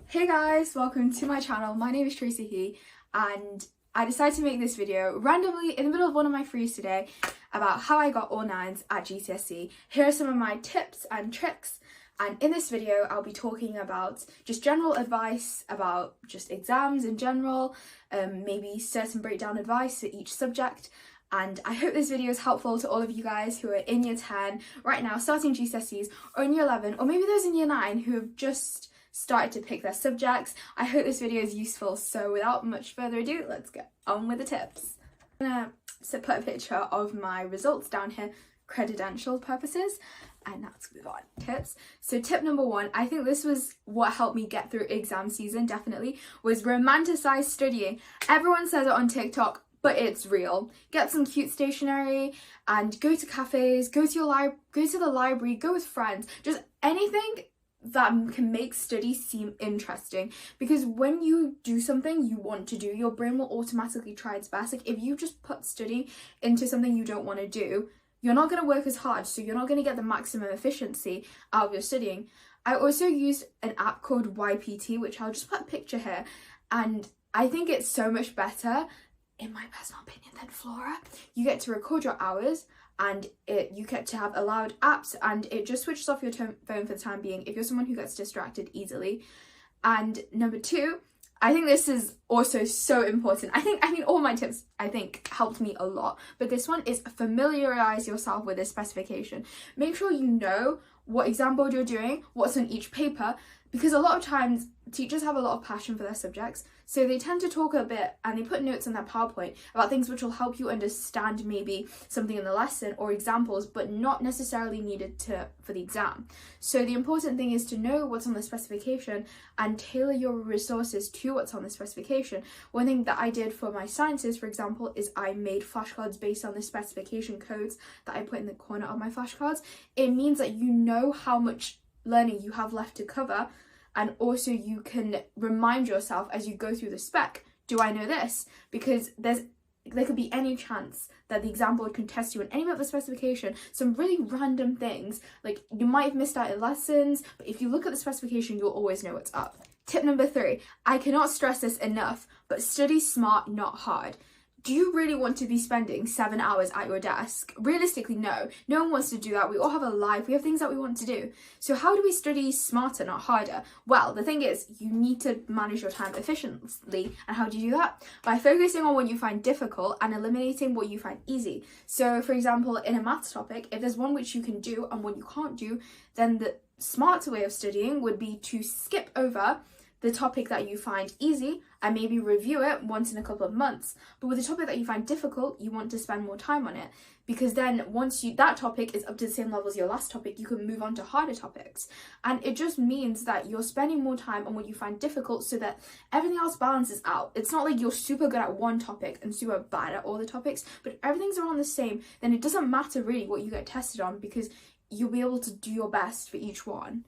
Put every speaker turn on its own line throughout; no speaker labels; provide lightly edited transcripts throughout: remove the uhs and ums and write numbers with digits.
Hey guys, welcome to my channel. My name is Tracy and I decided to make this video randomly in the middle of one of my frees today about how I got all 9s at GCSE. Here are some of my tips and tricks, and in this video I'll be talking about just general advice about just exams in general, maybe certain breakdown advice for each subject. And I hope this video is helpful to all of you guys who are in year 10 right now, starting GCSEs, or in year 11, or maybe those in year 9 who have just started to pick their subjects. I hope this video is useful, so without much further ado, let's get on with the tips. I'm gonna put a picture of my results down here, credential purposes, and now let's move on. Tips. So tip number 1, I think this was what helped me get through exam season, definitely, was romanticize studying. Everyone says it on TikTok, but it's real. Get some cute stationery and go to cafes, go to the library, go with friends, just anything that can make study seem interesting, because when you do something you want to do, your brain will automatically try its best. Like if you just put study into something you don't want to do, you're not going to work as hard, so you're not going to get the maximum efficiency out of your studying. I also used an app called YPT, which I'll just put a picture here, and I think it's so much better, in my personal opinion, than Flora. You get to record your hours, and you get to have allowed apps, and it just switches off your phone for the time being if you're someone who gets distracted easily. And number 2, I think this is also so important. I mean all my tips I think helped me a lot, but this one is familiarize yourself with this specification. Make sure you know what exam board you're doing, what's on each paper, because a lot of times teachers have a lot of passion for their subjects, so they tend to talk a bit and they put notes on their PowerPoint about things which will help you understand maybe something in the lesson or examples, but not necessarily needed for the exam. So the important thing is to know what's on the specification and tailor your resources to what's on the specification. One thing that I did for my sciences, for example, is I made flashcards based on the specification codes that I put in the corner of my flashcards. It means that you know how much learning you have left to cover, and also you can remind yourself as you go through the spec, do I know this? Because there could be any chance that the exam board can test you on any of the specification, some really random things, like you might have missed out in lessons, but if you look at the specification you'll always know what's up. Tip number 3, I cannot stress this enough, but study smart, not hard. Do you really want to be spending 7 hours at your desk? Realistically, no. No one wants to do that. We all have a life. We have things that we want to do. So how do we study smarter, not harder? Well, the thing is, you need to manage your time efficiently. And how do you do that? By focusing on what you find difficult and eliminating what you find easy. So, for example, in a maths topic, if there's one which you can do and one you can't do, then the smarter way of studying would be to skip over the topic that you find easy and maybe review it once in a couple of months. But with the topic that you find difficult, you want to spend more time on it, because then once that topic is up to the same level as your last topic, you can move on to harder topics. And it just means that you're spending more time on what you find difficult so that everything else balances out. It's not like you're super good at one topic and super bad at all the topics, but if everything's around the same, then it doesn't matter really what you get tested on, because you'll be able to do your best for each one.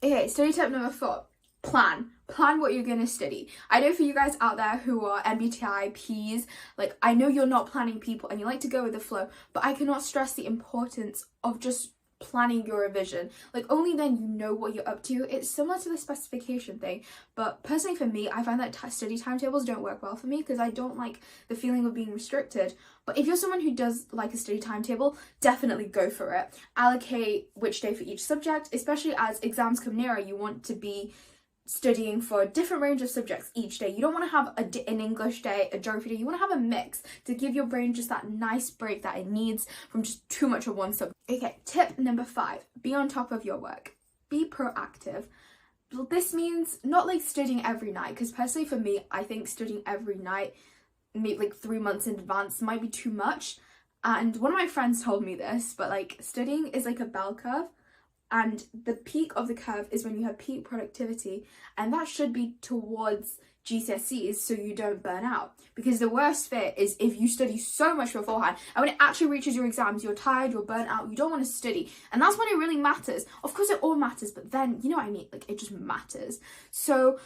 Okay, study tip number 4. Plan what you're going to study. I know for you guys out there who are MBTI Ps, like I know you're not planning people and you like to go with the flow, but I cannot stress the importance of just planning your revision. Like only then you know what you're up to. It's similar to the specification thing, but personally for me, I find that study timetables don't work well for me because I don't like the feeling of being restricted. But if you're someone who does like a study timetable, definitely go for it. Allocate which day for each subject, especially as exams come nearer. You want to be studying for a different range of subjects each day. You don't want to have an English day, a geography day. You want to have a mix to give your brain just that nice break that it needs from just too much of one subject. Okay, tip number 5, be on top of your work. Be proactive. This means not like studying every night, because personally for me, I think studying every night, maybe like 3 months in advance, might be too much. And one of my friends told me this, but like studying is like a bell curve. And the peak of the curve is when you have peak productivity, and that should be towards GCSEs so you don't burn out. Because the worst fit is if you study so much beforehand and when it actually reaches your exams, you're tired, you're burnt out, you don't want to study. And that's when it really matters. Of course it all matters, but then, you know what I mean, like it just matters. So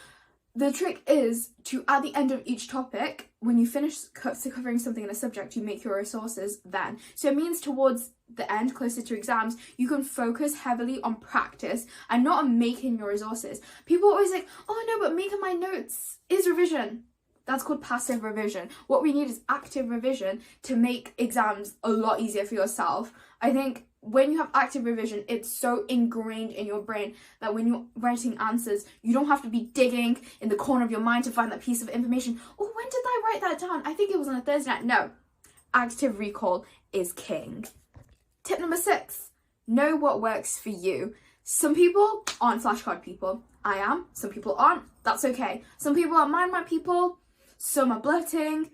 the trick is to, at the end of each topic, when you finish covering something in a subject, you make your resources then. So it means towards the end, closer to exams, you can focus heavily on practice and not on making your resources. People are always like, oh no, but making my notes is revision. That's called passive revision. What we need is active revision to make exams a lot easier for yourself. I think when you have active revision, it's so ingrained in your brain that when you're writing answers, you don't have to be digging in the corner of your mind to find that piece of information. Oh, when did I write that down? I think it was on a Thursday night. No, active recall is king. Tip number 6, know what works for you. Some people aren't flashcard people. I am. Some people aren't. That's okay. Some people are mind map people. Some are blurting.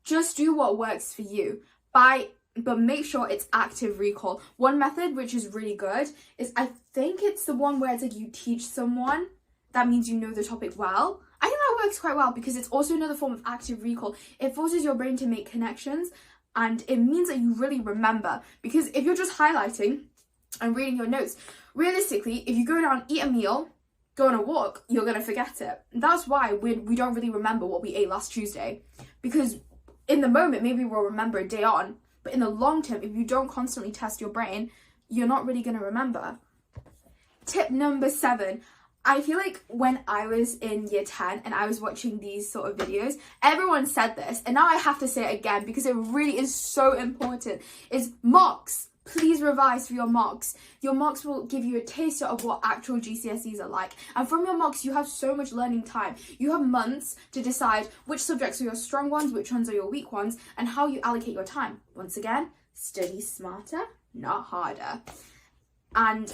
Just do what works for you. But make sure it's active recall. One method which is really good is, I think it's the one where it's like you teach someone. That means you know the topic well. I think that works quite well because it's also another form of active recall. It forces your brain to make connections and it means that you really remember. Because if you're just highlighting and reading your notes, realistically, if you go down, eat a meal, go on a walk, you're going to forget it. That's why we don't really remember what we ate last Tuesday. Because in the moment, maybe we'll remember a day on. But in the long term, if you don't constantly test your brain, you're not really going to remember. Tip number 7. I feel like when I was in year 10 and I was watching these sort of videos, everyone said this. And now I have to say it again because it really is so important. Is mocks. Please revise for your mocks. Your mocks will give you a taster of what actual GCSEs are like. And from your mocks, you have so much learning time. You have months to decide which subjects are your strong ones, which ones are your weak ones, and how you allocate your time. Once again, study smarter, not harder. And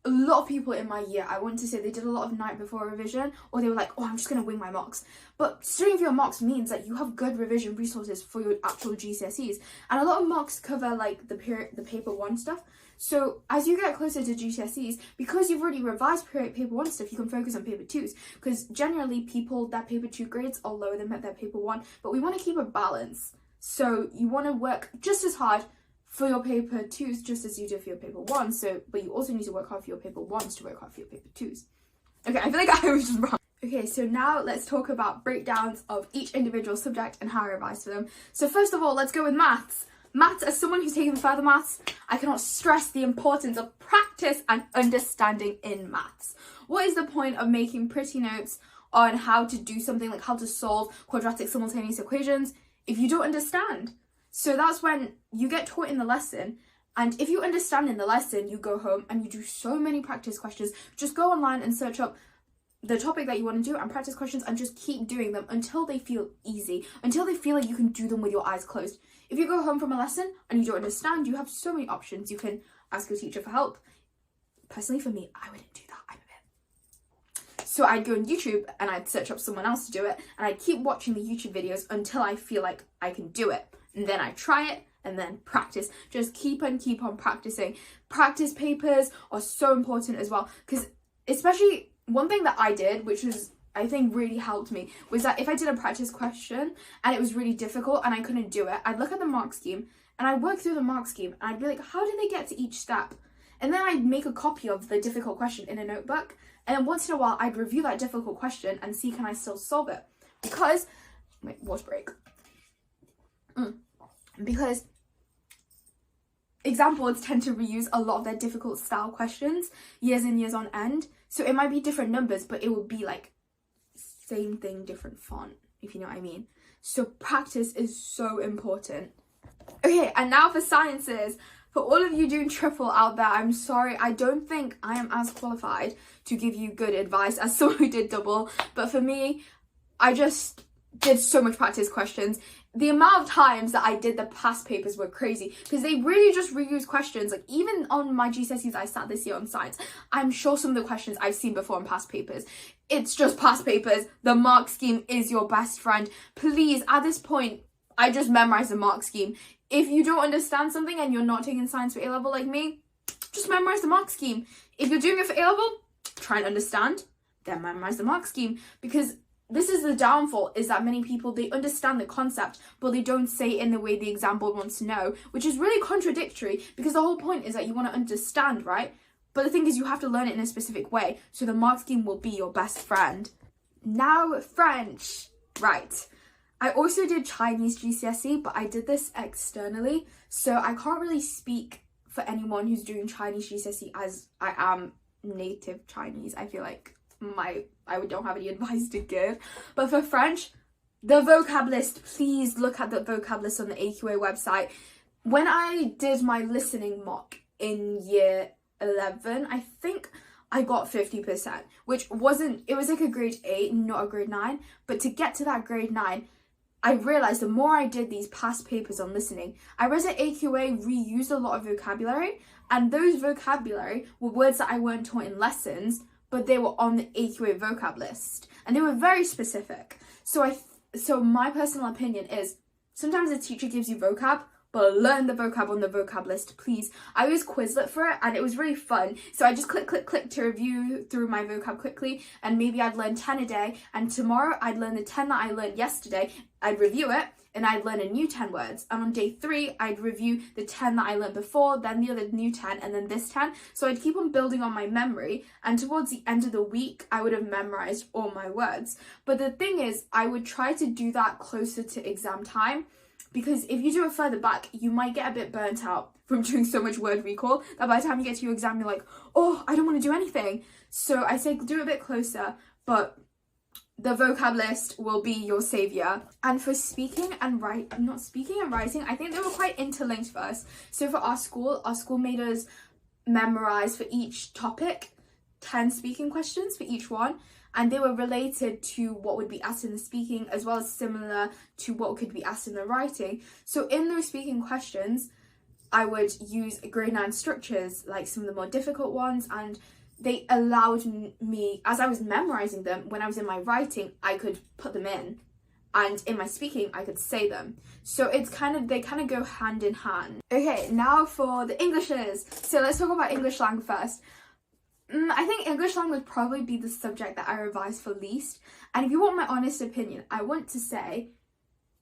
a lot of people in my year, I want to say they did a lot of night before revision, or they were like, oh, I'm just going to wing my mocks. But studying for your mocks means that you have good revision resources for your actual GCSEs. And a lot of mocks cover like the paper 1 stuff. So as you get closer to GCSEs, because you've already revised paper 1 stuff, you can focus on paper 2s. Because generally people, their paper 2 grades are lower than their paper 1, but we want to keep a balance. So you want to work just as hard for your paper 2s just as you do for your paper 1s, but you also need to work hard for your paper 1s to work hard for your paper 2s. Okay, I feel like I was just wrong. Okay, so now let's talk about breakdowns of each individual subject and how I revise for them. So first of all, let's go with maths. Maths, as someone who's taken further maths, I cannot stress the importance of practice and understanding in maths. What is the point of making pretty notes on how to do something like how to solve quadratic simultaneous equations if you don't understand? So that's when you get taught in the lesson, and if you understand in the lesson, you go home and you do so many practice questions. Just go online and search up the topic that you want to do and practice questions and just keep doing them until they feel easy, until they feel like you can do them with your eyes closed. If you go home from a lesson and you don't understand, you have so many options. You can ask your teacher for help. Personally, for me, I wouldn't do that. I'm a bit. So I'd go on YouTube and I'd search up someone else to do it, and I'd keep watching the YouTube videos until I feel like I can do it. And then I try it and then practice. Just keep on practicing. Practice papers are so important as well, because especially one thing that I did, which was I think really helped me, was that if I did a practice question and it was really difficult and I couldn't do it, I'd look at the mark scheme and I'd work through the mark scheme and I'd be like, how did they get to each step? And then I'd make a copy of the difficult question in a notebook, and then once in a while I'd review that difficult question and see, can I still solve it? Because, wait, water break. Because exam boards tend to reuse a lot of their difficult style questions years and years on end. So it might be different numbers, but it will be like same thing, different font, if you know what I mean. So practice is so important. Okay, and now for sciences. For all of you doing triple out there, I'm sorry, I don't think I am as qualified to give you good advice as someone who did double. But for me, I just did so much practice questions. The amount of times that I did the past papers were crazy because they really just reuse questions. Like even on my GCSEs I sat this year on science, I'm sure some of the questions I've seen before in past papers. It's just past papers. The mark scheme is your best friend. Please, at this point, I just memorize the mark scheme. If you don't understand something and you're not taking science for A-level like me, just memorize the mark scheme. If you're doing it for A-level, try and understand, then memorize the mark scheme, because this is the downfall, is that many people, they understand the concept, but they don't say it in the way the exam board wants to know, which is really contradictory, because the whole point is that you want to understand, right? But the thing is, you have to learn it in a specific way, so the mark scheme will be your best friend. now French. Right. I also did Chinese GCSE, but I did this externally, so I can't really speak for anyone who's doing Chinese GCSE as I am native Chinese. I feel like I don't have any advice to give. But for French, the vocab list, please look at the vocab list on the AQA website. When I did my listening mock in year 11, I think I got 50%, which wasn't, it was like a grade 8, not a grade 9. But to get to that grade 9, I realised the more I did these past papers on listening, I realised that AQA reused a lot of vocabulary, and those vocabulary were words that I weren't taught in lessons, but they were on the AQA vocab list, and they were very specific. So my personal opinion is, sometimes a teacher gives you vocab, but learn the vocab on the vocab list, please. I used Quizlet for it, and it was really fun. So I just click to review through my vocab quickly, and maybe I'd learn 10 a day, and tomorrow I'd learn the 10 that I learned yesterday, I'd review it, and I'd learn a new 10 words. And on day 3, I'd review the 10 that I learned before, then the other new 10, and then this 10. So I'd keep on building on my memory, and towards the end of the week, I would have memorized all my words. But the thing is, I would try to do that closer to exam time, because if you do it further back, you might get a bit burnt out from doing so much word recall that by the time you get to your exam, you're like, oh, I don't want to do anything. So I say do it a bit closer, but the vocab list will be your savior. And for speaking and writing, I think they were quite interlinked for us. So for our school made us memorize for each topic 10 speaking questions for each one, and they were related to what would be asked in the speaking, as well as similar to what could be asked in the writing. So in those speaking questions, I would use grade 9 structures, like some of the more difficult ones, and they allowed me, as I was memorizing them, when I was in my writing, I could put them in, and in my speaking, I could say them. So they kind of go hand in hand. Okay, now for the Englishes. So let's talk about English lang first. I think English lang would probably be the subject that I revised for least. And if you want my honest opinion, I want to say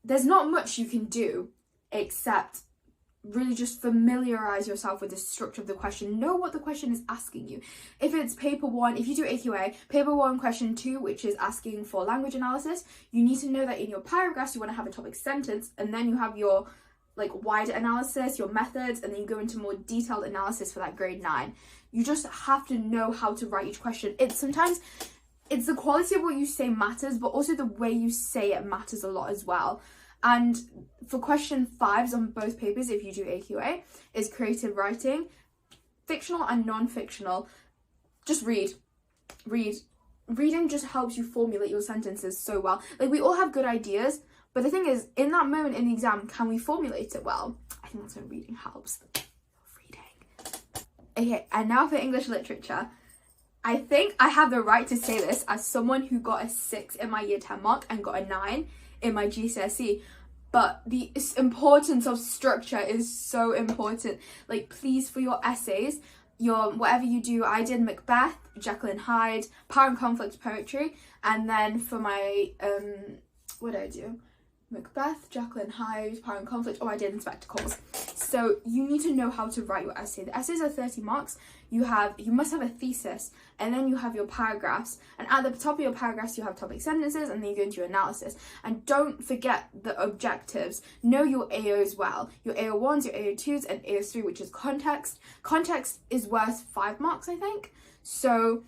there's not much you can do except really just familiarise yourself with the structure of the question. Know what the question is asking you. If it's paper 1, if you do AQA, paper 1 question 2, which is asking for language analysis, you need to know that in your paragraphs you want to have a topic sentence, and then you have your wider analysis, your methods, and then you go into more detailed analysis for that grade 9. You just have to know how to write each question. Sometimes it's the quality of what you say matters, but also the way you say it matters a lot as well. And for question 5s on both papers, if you do AQA, is creative writing, fictional and non-fictional. Just read. Reading just helps you formulate your sentences so well. We all have good ideas, but the thing is, in that moment in the exam, can we formulate it well? I think that's when reading helps. Okay, and now for English literature. I think I have the right to say this as someone who got a 6 in my year 10 mock and got a 9 in my GCSE. But the importance of structure is so important. Please, for your essays, whatever you do, I did Macbeth, Jekyll and Hyde, Power and Conflict poetry, and then for my, what did I do? Macbeth, Jekyll and Hyde, Power and Conflict, I did Inspector Calls. So you need to know how to write your essay. The essays are 30 marks. You must have a thesis, and then you have your paragraphs, and at the top of your paragraphs you have topic sentences, and then you go into your analysis. And don't forget the objectives. Know your AOs well. Your AO1s, your AO2s, and AO3, which is context. Context is worth 5 marks, I think. So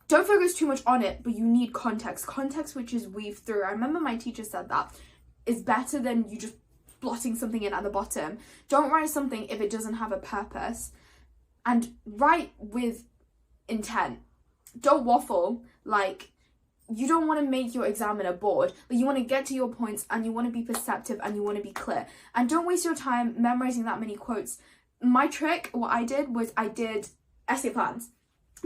don't focus too much on it, but you need context. Context which is weaved through. I remember my teacher said that is better than you just blotting something in at the bottom. Don't write something if it doesn't have a purpose, and write with intent. Don't waffle. You don't want to make your examiner bored. You want to get to your points, and you want to be perceptive, and you want to be clear, and don't waste your time memorizing that many quotes. My trick, what I did was I did essay plans,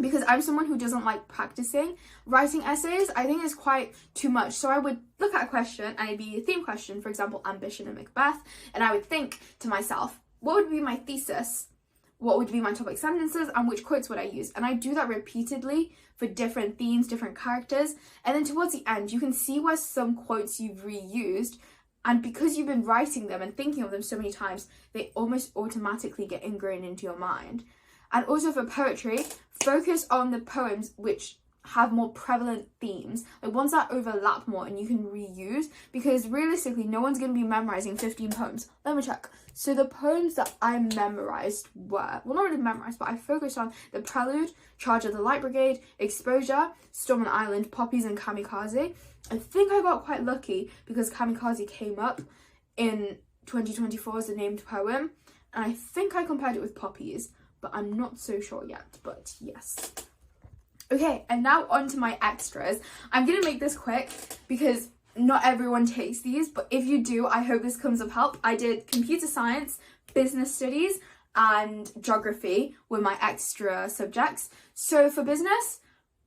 because I'm someone who doesn't like practicing writing essays. I think it's quite too much. So I would look at a question, and it'd be a theme question, for example, ambition and Macbeth, and I would think to myself, what would be my thesis? What would be my topic sentences, and which quotes would I use? And I do that repeatedly for different themes, different characters, and then towards the end, you can see where some quotes you've reused, and because you've been writing them and thinking of them so many times, they almost automatically get ingrained into your mind. And also for poetry, focus on the poems which have more prevalent themes, like ones that overlap more and you can reuse, because realistically no one's going to be memorizing 15 poems. Let me check. So the poems that I memorized were, well, not really memorized, but I focused on the Prelude, Charge of the Light Brigade, Exposure, Storm on Island, Poppies, and Kamikaze. I think I got quite lucky because Kamikaze came up in 2024 as a named poem, and I think I compared it with Poppies, but I'm not so sure yet. But yes. Okay, and now on to my extras. I'm gonna make this quick because not everyone takes these, but if you do, I hope this comes of help. I did computer science, business studies, and geography were my extra subjects. So for business,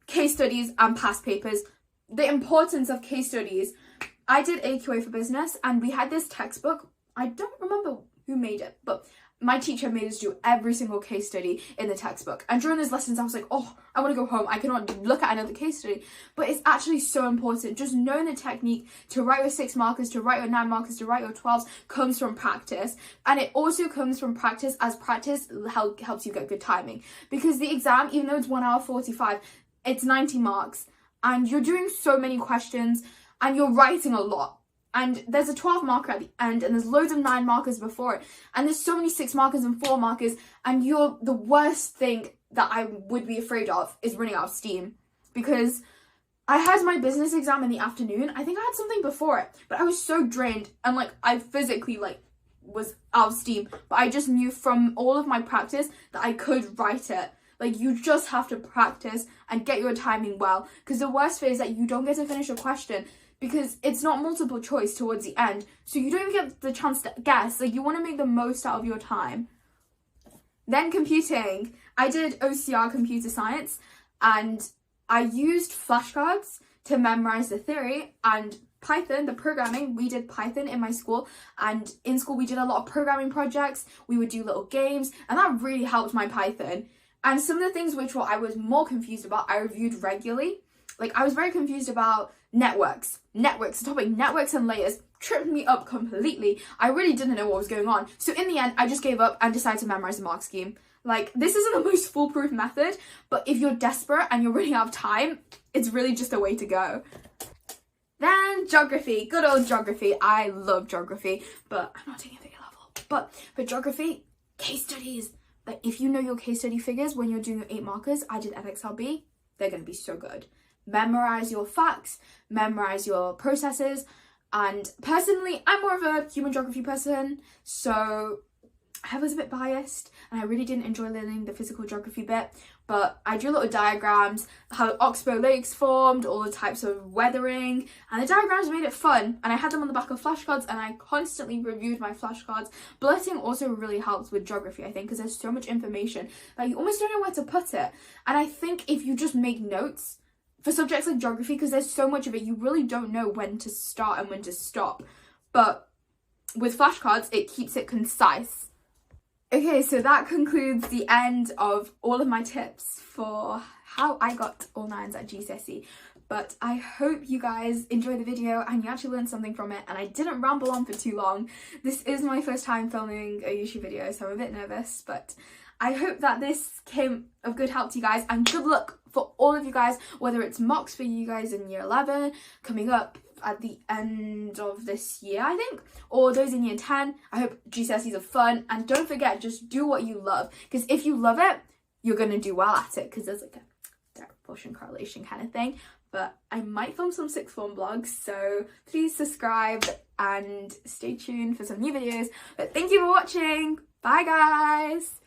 case studies and past papers. The importance of case studies. I did AQA for business, and we had this textbook. I don't remember who made it, but my teacher made us do every single case study in the textbook. And during those lessons, I was like, oh, I want to go home. I cannot look at another case study. But it's actually so important. Just knowing the technique to write your 6 markers, to write your 9 markers, to write your 12s comes from practice. And it also comes from practice, as practice helps you get good timing. Because the exam, even though it's 1 hour 45, it's 90 marks. And you're doing so many questions and you're writing a lot. And there's a 12 marker at the end, and there's loads of 9 markers before it. And there's so many 6 markers and 4 markers. And the worst thing that I would be afraid of is running out of steam. Because I had my business exam in the afternoon. I think I had something before it, but I was so drained. And I physically was out of steam. But I just knew from all of my practice that I could write it. You just have to practice and get your timing well. Because the worst fear is that you don't get to finish a question, because it's not multiple choice towards the end, so you don't even get the chance to guess. You want to make the most out of your time. Then computing. I did OCR computer science, and I used flashcards to memorize the theory, and Python, the programming. We did Python in my school, and in school we did a lot of programming projects. We would do little games, and that really helped my Python. And some of the things which I was more confused about, I reviewed regularly. I was very confused about networks, the topic networks and layers tripped me up completely. I really didn't know what was going on. So in the end, I just gave up and decided to memorize the mark scheme. This isn't the most foolproof method, but if you're desperate and you're running out of time, it's really just a way to go. Then geography, good old geography. I love geography, but I'm not taking a bigger level. But for geography, case studies. If you know your case study figures when you're doing your 8 markers, I did FXLB, they're going to be so good. Memorize your facts, memorize your processes, and personally, I'm more of a human geography person, so I was a bit biased, and I really didn't enjoy learning the physical geography bit, but I drew little diagrams, how Oxbow Lakes formed, all the types of weathering, and the diagrams made it fun, and I had them on the back of flashcards, and I constantly reviewed my flashcards. Bulleting also really helps with geography, I think, because there's so much information that you almost don't know where to put it, and I think if you just make notes, for subjects like geography, because there's so much of it, you really don't know when to start and when to stop, but with flashcards, it keeps it concise. Okay, so that concludes the end of all of my tips for how I got all 9s at GCSE. But I hope you guys enjoyed the video and you actually learned something from it, and I didn't ramble on for too long. This is my first time filming a YouTube video, so I'm a bit nervous, but I hope that this came of good help to you guys, and good luck for all of you guys, whether it's mocks for you guys in year 11 coming up at the end of this year, I think, or those in year 10. I hope GCSEs are fun, and don't forget, just do what you love, because if you love it, you're gonna do well at it, because there's a direct proportion correlation kind of thing. But I might film some 6th form vlogs, so please subscribe and stay tuned for some new videos. But thank you for watching. Bye guys.